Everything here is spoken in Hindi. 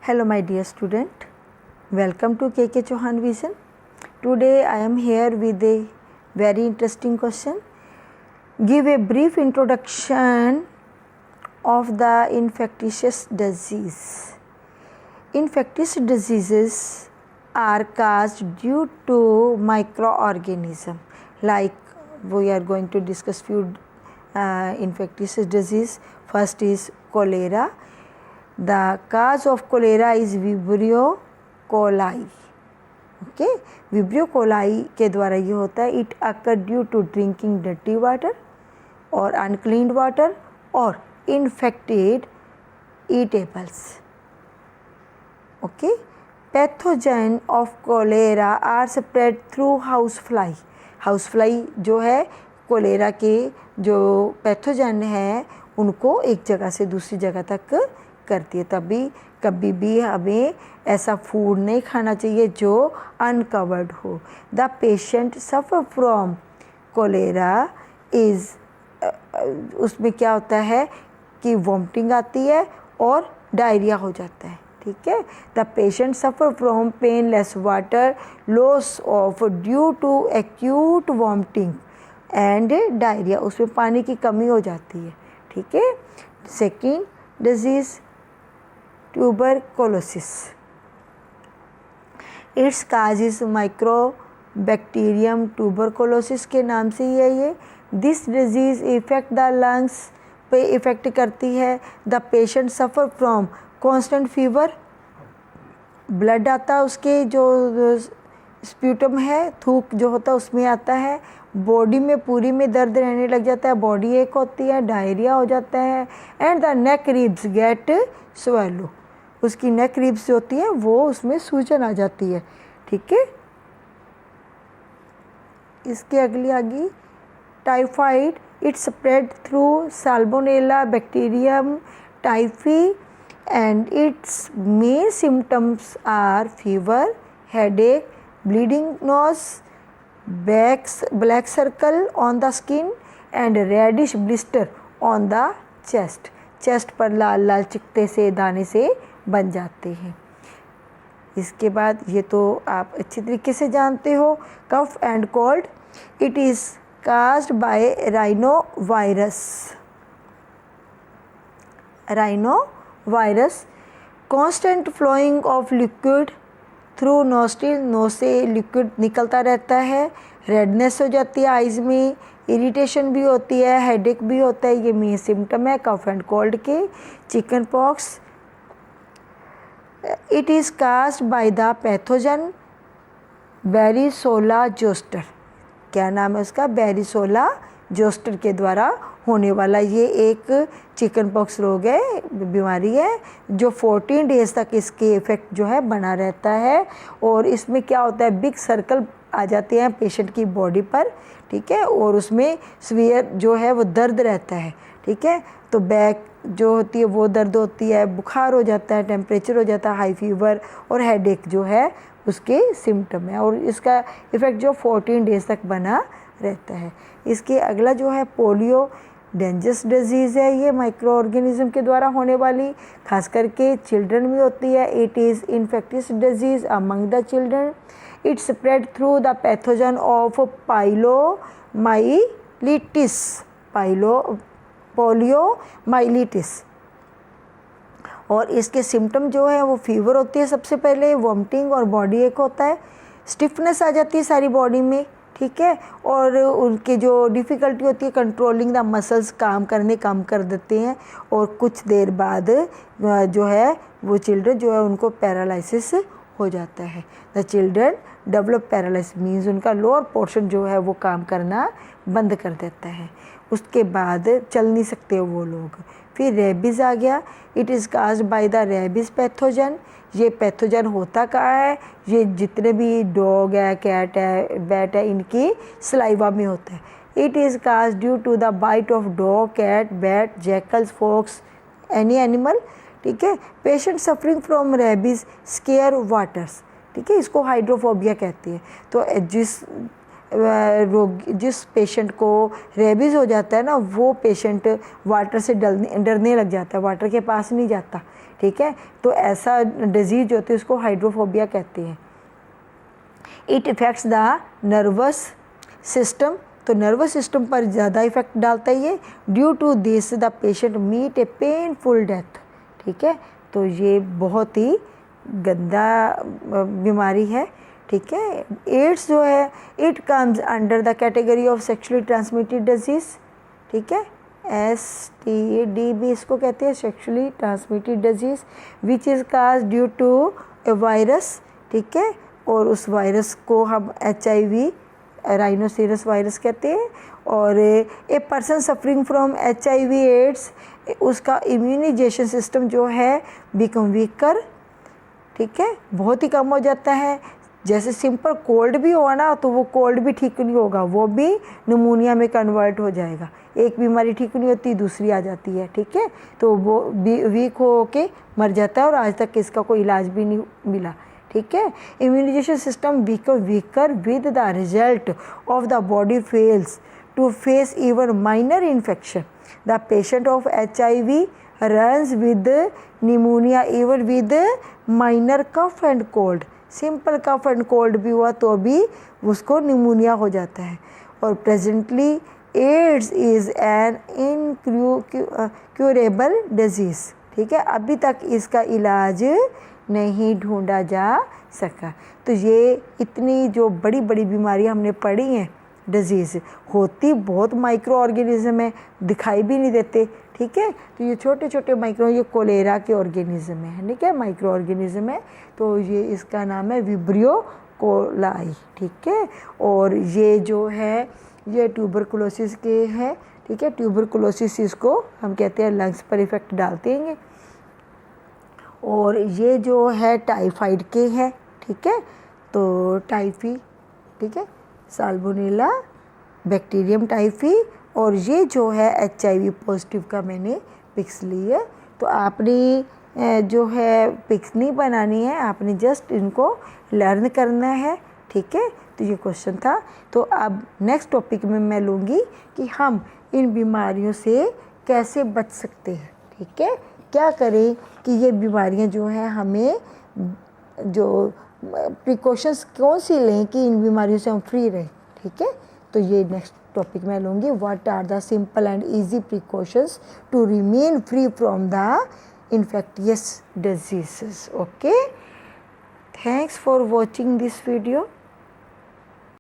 Hello my dear student, welcome to KK Chauhan Vision. Today I am here with a very interesting question. Give a brief introduction of the infectious disease. Infectious diseases are caused due to microorganisms. Like we are going to discuss few infectious disease. First is cholera. The cause of cholera is Vibrio coli. Okay, Vibrio coli के द्वारा ये होता है. It occur due to drinking dirty water or uncleaned water or infected eatables. Okay, pathogen of cholera are spread through housefly. Housefly जो है कोलेरा के जो पैथोजन है उनको एक जगह से दूसरी जगह तक करती है. तभी कभी भी हमें ऐसा फूड नहीं खाना चाहिए जो अनकवर्ड हो. The patient suffer from cholera is उसमें क्या होता है कि वॉमिटिंग आती है और डायरिया हो जाता है. ठीक है. The patient suffer from painless water loss of due to acute vomiting and diarrhoea. उसमें पानी की कमी हो जाती है. ठीक है. Second disease tuberculosis. Its cause is microbacterium tuberculosis के नाम से ही है ये. This disease effect the lungs पे इफ़ेक्ट करती है. The patient suffer from constant fever. Blood आता है उसके जो स्प्यूटम है थूक जो होता है उसमें आता है. बॉडी में पूरी में दर्द रहने लग जाता है. बॉडी एक होती है. डायरिया हो जाता है. And the neck ribs get swallow. उसकी नेक रिब्स जो होती है वो उसमें सूजन आ जाती है. ठीक है. इसके अगली आगे typhoid. It spread through salmonella bacterium typhi and its main symptoms are fever, headache, bleeding nose, black circle on the skin and reddish blister on the chest. Chest पर लाल लाल चिकते से दाने से बन जाते हैं. इसके बाद ये तो आप अच्छी तरीके से जानते हो. Cough and cold. It is caused by rhinovirus. Rhinovirus. Constant flowing of liquid through nostril. Nose से लिक्विड निकलता रहता है. रेडनेस हो जाती है आइज़ में. इरिटेशन भी होती है. हेडेक भी होता है. ये मेन सिम्टम है कफ एंड कोल्ड के. Chicken pox. It is caused by the pathogen varicella zoster. क्या नाम है उसका? वेरिसोला जोस्टर के द्वारा होने वाला ये एक चिकन पॉक्स रोग है, बीमारी है जो 14 डेज़ तक इसके इफ़ेक्ट जो है बना रहता है. और इसमें क्या होता है बिग सर्कल आ जाते हैं पेशेंट की बॉडी पर. ठीक है. और उसमें सीवियर जो है वो दर्द रहता है. ठीक है. तो बैक जो होती है वो दर्द होती है. बुखार हो जाता है. टेम्परेचर हो जाता है. हाई फीवर और हेडेक जो है उसके सिम्टम है. और इसका इफ़ेक्ट जो 14 डेज़ तक बना रहता है. इसके अगला जो है पोलियो. डेंजरस डिजीज़ है ये माइक्रो ऑर्गेनिज्म के द्वारा होने वाली. खास करके चिल्ड्रन में होती है. It is infectious disease among the children. It spread through the pathogen of poliomyelitis. Poliomyelitis. और इसके सिम्टम जो है वो फीवर होती है सबसे पहले. वॉमिटिंग और बॉडी एक होता है. स्टिफनेस आ जाती है सारी बॉडी में. ठीक है. और उनकी जो डिफ़िकल्टी होती है कंट्रोलिंग द मसल्स काम करने कम कर देते हैं. और कुछ देर बाद जो है वो चिल्ड्रन जो है उनको पैरालिसिस हो जाता है. The children develop paralysis means उनका लोअर पोर्शन जो है वो काम करना बंद कर देता है. उसके बाद चल नहीं सकते वो लोग. फिर रेबीज़ आ गया. It is caused by the rabies pathogen. ये पैथोजन होता कहाँ है? ये जितने भी डॉग है, कैट है, बैट है, इनकी सलाइवा में होता है. It is caused due to the bite of dog, cat, bat, jackals, fox, any animal. ठीक है. Patient suffering from rabies scare waters. ठीक है. इसको हाइड्रोफोबिया कहती है. तो जिस पेशेंट को रेबीज़ हो जाता है ना वो पेशेंट वाटर से डरने लग जाता है. वाटर के पास नहीं जाता. ठीक है। तो ऐसा डिजीज जो होती है उसको हाइड्रोफोबिया कहते हैं। It effects the nervous system, तो नर्वस सिस्टम पर ज़्यादा इफेक्ट डालता है ये। Due to this the patient meet a painful death, ठीक है। तो ये बहुत ही गंदा बीमारी है, ठीक है। एड्स जो है it comes under the category of sexually transmitted disease, ठीक है। STD भी इसको कहते हैं, sexually transmitted disease, which is cause due to a virus, ठीक है। और उस वायरस को हम HIV राइनोसिरस वायरस कहते हैं। और a person suffering from HIV AIDS, उसका इम्यूनाइजेशन सिस्टम जो है बिकम वीकर, ठीक है, बहुत ही कम हो जाता है। जैसे सिंपल कोल्ड भी होगा ना तो वो कोल्ड भी ठीक नहीं होगा, वो भी निमोनिया में कन्वर्ट हो जाएगा। एक बीमारी ठीक नहीं होती दूसरी आ जाती है, ठीक है। तो वो वीक हो के मर जाता है और आज तक इसका कोई इलाज भी नहीं मिला, ठीक है। Immunisation system weaker with the result of the body fails to face even minor infection. The patient of HIV runs with pneumonia even with minor cough and cold। Simple cough and cold भी हुआ तो भी उसको निमोनिया हो जाता है। और presently AIDS is an incurable disease, ठीक है। अभी तक इसका इलाज नहीं ढूंढा जा सका। तो ये इतनी जो बड़ी बड़ी बीमारियां हमने पढ़ी हैं, डिजीज़ होती बहुत माइक्रो ऑर्गेनिज्म है, दिखाई भी नहीं देते, ठीक है। तो ये छोटे छोटे माइक्रो, ये कोलेरा के ऑर्गेनिज्म है, ठीक है, माइक्रो ऑर्गेनिज्म है। तो ये इसका नाम है विब्रियो कोलाई, ठीक है। और ये जो है ये ट्यूबरकुलोसिस के हैं, ठीक है। ट्यूबरकुलोसिस इसको हम कहते हैं लंग्स पर इफेक्ट डालते हैं। और ये जो है टाइफाइड के हैं, ठीक है। तो टाइफी, ठीक है, साल्मोनेला बैक्टीरियम टाइफी। और ये जो है HIV पॉजिटिव का मैंने पिक्स ली है। तो आपने जो है पिक्स नहीं बनानी है, आपने जस्ट इनको लर्न करना है, ठीक है। तो ये क्वेश्चन था। तो अब नेक्स्ट टॉपिक में मैं लूँगी कि हम इन बीमारियों से कैसे बच सकते हैं, ठीक है। क्या करें कि ये बीमारियां जो हैं हमें जो प्रिकॉशंस कौन सी लें कि इन बीमारियों से हम फ्री रहें, ठीक है। तो ये नेक्स्ट टॉपिक में लूँगी, what are the simple and easy precautions to remain free from the infectious diseases। Okay, thanks for watching this video.